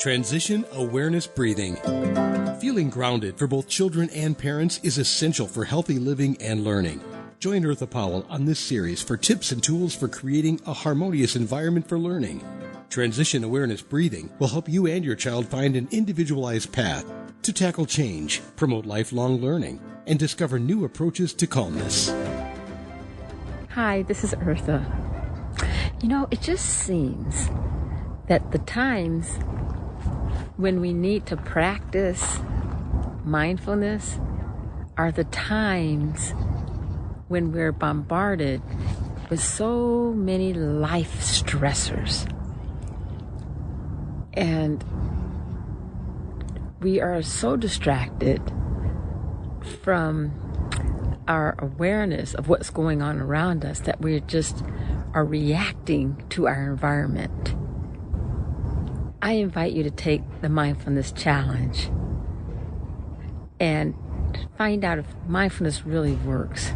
Transition awareness breathing. Feeling grounded for both children and parents is essential for healthy living and learning. Join Eartha Powell on this series for tips and tools for creating a harmonious environment for learning. Transition awareness breathing will help you and your child find an individualized path to tackle change, promote lifelong learning, and discover new approaches to calmness. Hi, this is Eartha. It just seems that the times when we need to practice mindfulness are the times when we're bombarded with so many life stressors. And we are so distracted from our awareness of what's going on around us that we just are reacting to our environment. I invite you to take the mindfulness challenge and find out if mindfulness really works.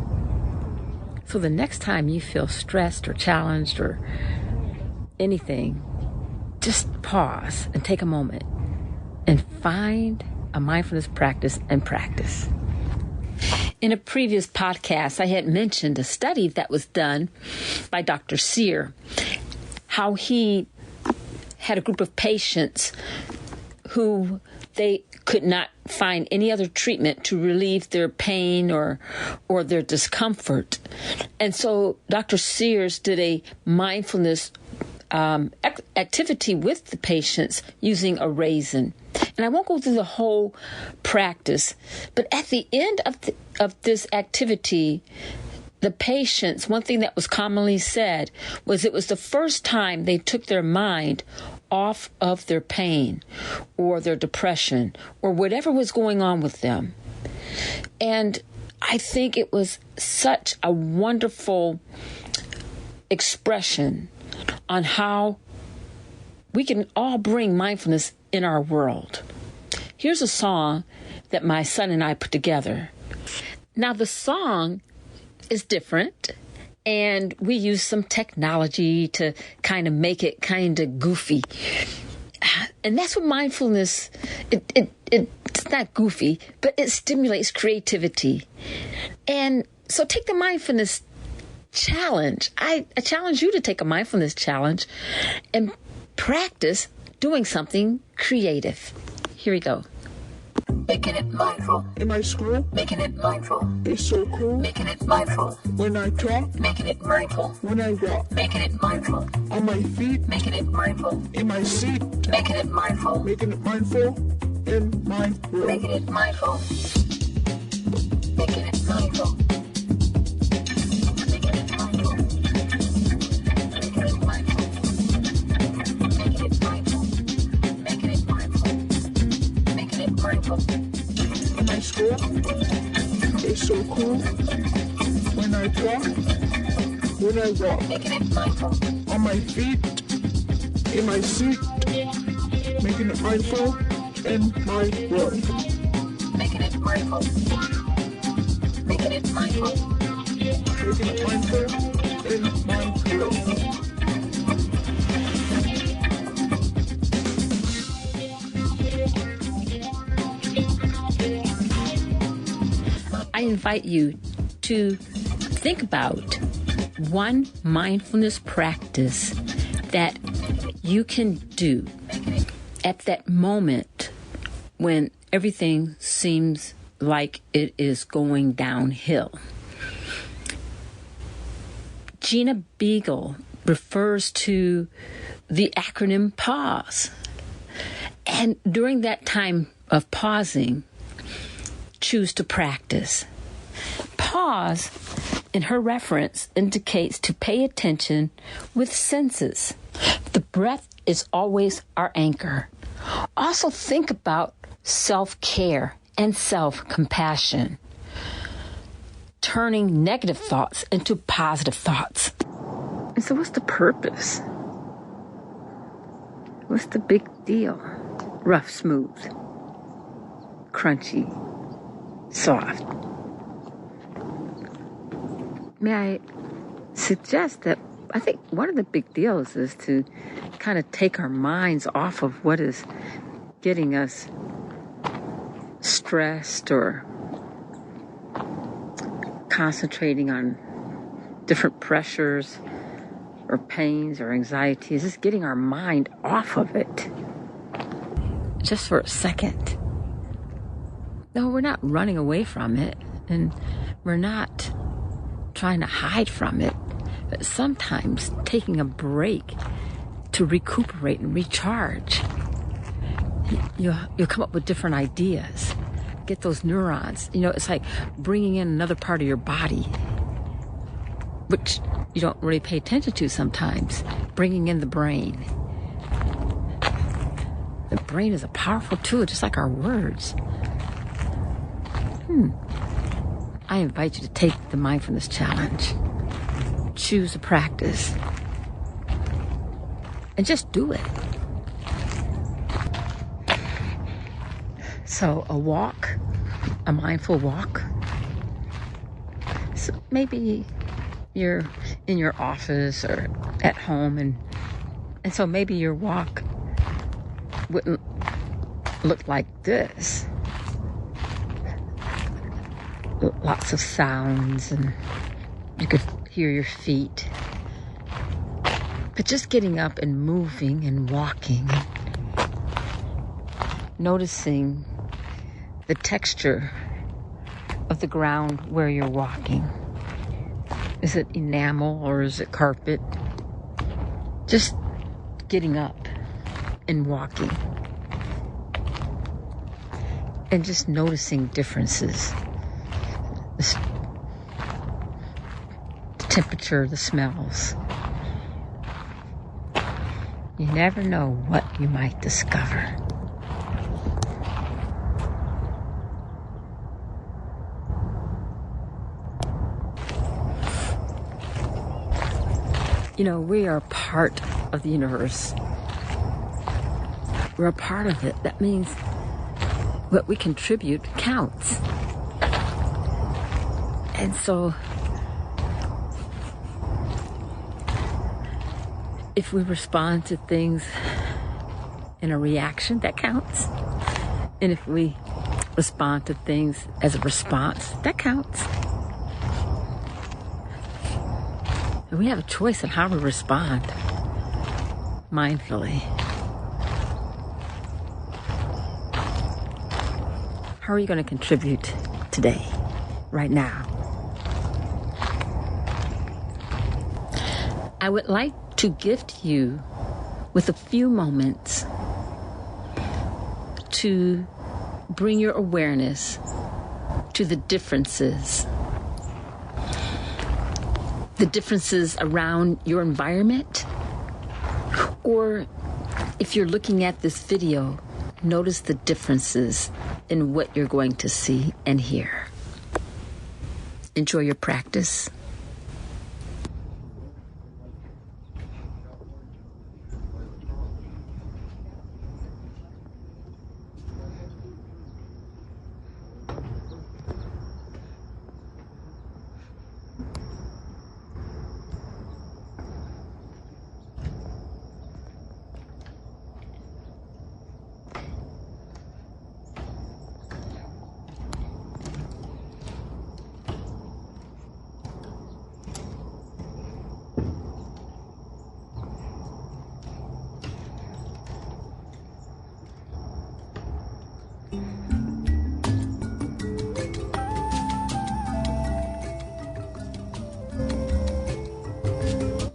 So the next time you feel stressed or challenged or anything, just pause and take a moment and find a mindfulness practice and practice. In a previous podcast, I had mentioned a study that was done by Dr. Sear, how he had a group of patients who they could not find any other treatment to relieve their pain or their discomfort. And so Dr. Sears did a mindfulness activity with the patients using a raisin. And I won't go through the whole practice, but at the end of this activity, the patients, one thing that was commonly said was it was the first time they took their mind off of their pain or their depression or whatever was going on with them. And I think it was such a wonderful expression on how we can all bring mindfulness in our world. Here's a song that my son and I put together. Now, the song is different, and we use some technology to kind of make it kind of goofy. And that's what mindfulness, it's not goofy, but it stimulates creativity. And so take the mindfulness challenge. I challenge you to take a mindfulness challenge and practice doing something creative. Here we go. Making it mindful. In my school, Making it mindful. it's so cool. Making it mindful. When I talk, Making it mindful. when I walk, Making it mindful. on my feet, Making it mindful. in my seat, Making it mindful. making it mindful in my world. Making it mindful. Making it mindful. Making it mindful. Making it mindful. Making it mindful. Making it mindful. Making it mindful. In my school, it's so cool. When I talk, when I walk, Making it mindful. on my feet, in my seat, making it mindful in my world. Making it mindful. Making it mindful. Making it mindful in my world. I invite you to think about one mindfulness practice that you can do at that moment when everything seems like it is going downhill. Gina Beagle refers to the acronym PAUSE. And during that time of pausing, choose to practice. Pause, in her reference, indicates to pay attention with senses. The breath is always our anchor. Also think about self-care and self-compassion, turning negative thoughts into positive thoughts. And so what's the purpose? What's the big deal? Rough, smooth, crunchy, soft. May I suggest that I think one of the big deals is to kind of take our minds off of what is getting us stressed or concentrating on different pressures or pains or anxieties, just getting our mind off of it just for a second. No, we're not running away from it, and we're not trying to hide from it, but sometimes taking a break to recuperate and recharge. You'll come up with different ideas, get those neurons. It's like bringing in another part of your body, which you don't really pay attention to sometimes, bringing in the brain. The brain is a powerful tool, just like our words. I invite you to take the mindfulness challenge. Choose a practice. And just do it. So a walk, a mindful walk. So maybe you're in your office or at home, and so maybe your walk wouldn't look like this. Lots of sounds, and you could hear your feet. But just getting up and moving and walking, and noticing the texture of the ground where you're walking. Is it enamel or is it carpet? Just getting up and walking. And just noticing differences. The temperature, the smells. You never know what you might discover. We are part of the universe. We're a part of it. That means what we contribute counts. And so, if we respond to things in a reaction, that counts. And if we respond to things as a response, that counts. And we have a choice on how to respond mindfully. How are you going to contribute today, right now? I would like to gift you with a few moments to bring your awareness to the differences around your environment. Or if you're looking at this video, notice the differences in what you're going to see and hear. Enjoy your practice.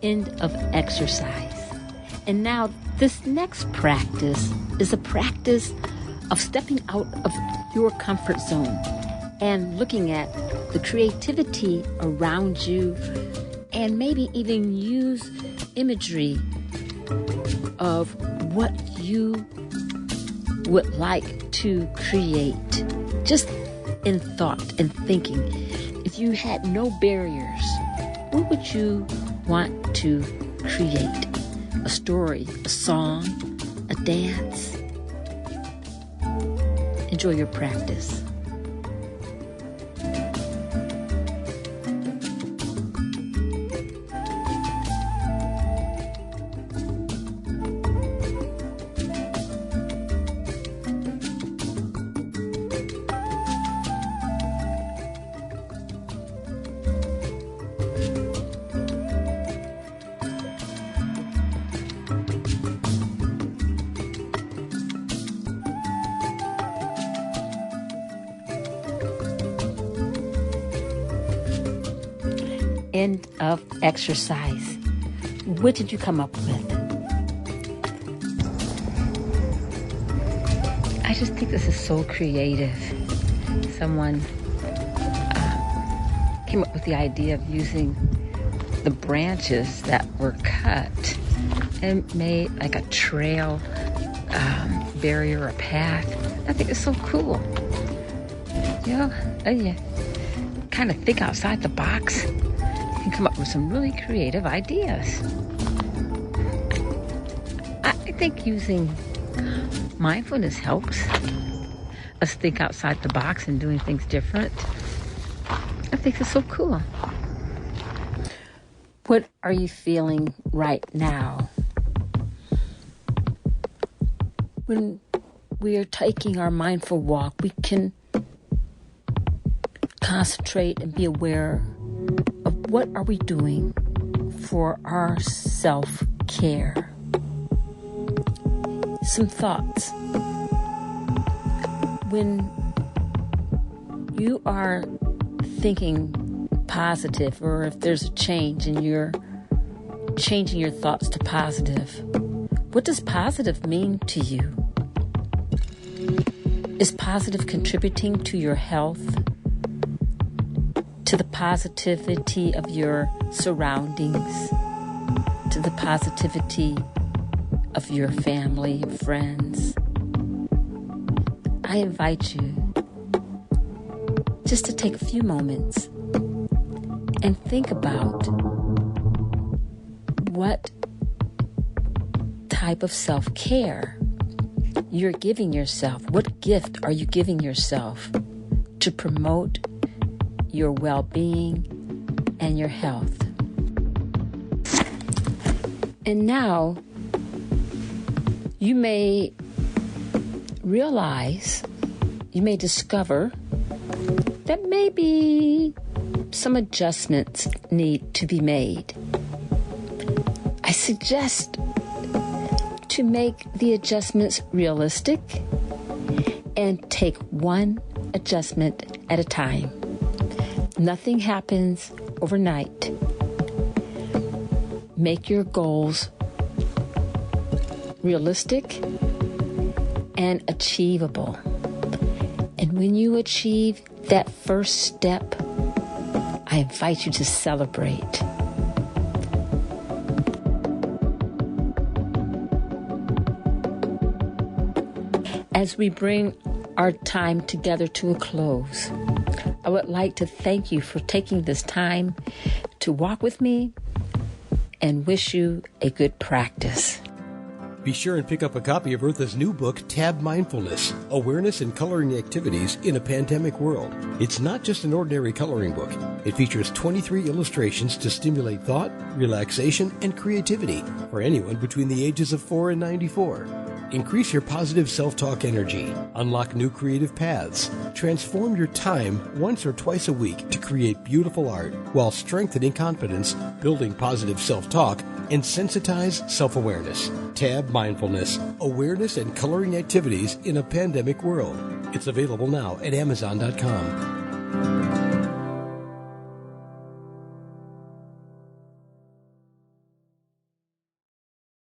End of exercise. And now this next practice is a practice of stepping out of your comfort zone and looking at the creativity around you, and maybe even use imagery of what you would like to create, just in thought and thinking. If you had no barriers, what would you want to create? A story, a song, a dance? Enjoy your practice. end of exercise. What did you come up with? I just think this is so creative. Someone came up with the idea of using the branches that were cut and made like a trail, barrier, or path. I think it's so cool. You know, kind of think outside the box. You can come up with some really creative ideas. I think using mindfulness helps us think outside the box and doing things different. I think it's so cool. What are you feeling right now? When we are taking our mindful walk, we can concentrate and be aware of what are we doing for our self-care. Some thoughts. When you are thinking positive, or if there's a change and you're changing your thoughts to positive, what does positive mean to you? Is positive contributing to your health, to the positivity of your surroundings, to the positivity of your family, friends? I invite you just to take a few moments and think about what type of self-care you're giving yourself. What gift are you giving yourself to promote your well-being and your health? And now, you may realize, you may discover that maybe some adjustments need to be made. I suggest to make the adjustments realistic and take one adjustment at a time. Nothing happens overnight. Make your goals realistic and achievable. And when you achieve that first step, I invite you to celebrate. As we bring our time together to a close, I would like to thank you for taking this time to walk with me and wish you a good practice. Be sure and pick up a copy of Eartha's new book, Tab Mindfulness, Awareness and Coloring Activities in a Pandemic World. It's not just an ordinary coloring book. It features 23 illustrations to stimulate thought, relaxation, and creativity for anyone between the ages of 4 and 94. Increase your positive self-talk energy, unlock new creative paths, transform your time once or twice a week to create beautiful art while strengthening confidence, building positive self-talk, and sensitize self-awareness. Tab Mindfulness, Awareness and Coloring Activities in a Pandemic World. It's available now at Amazon.com.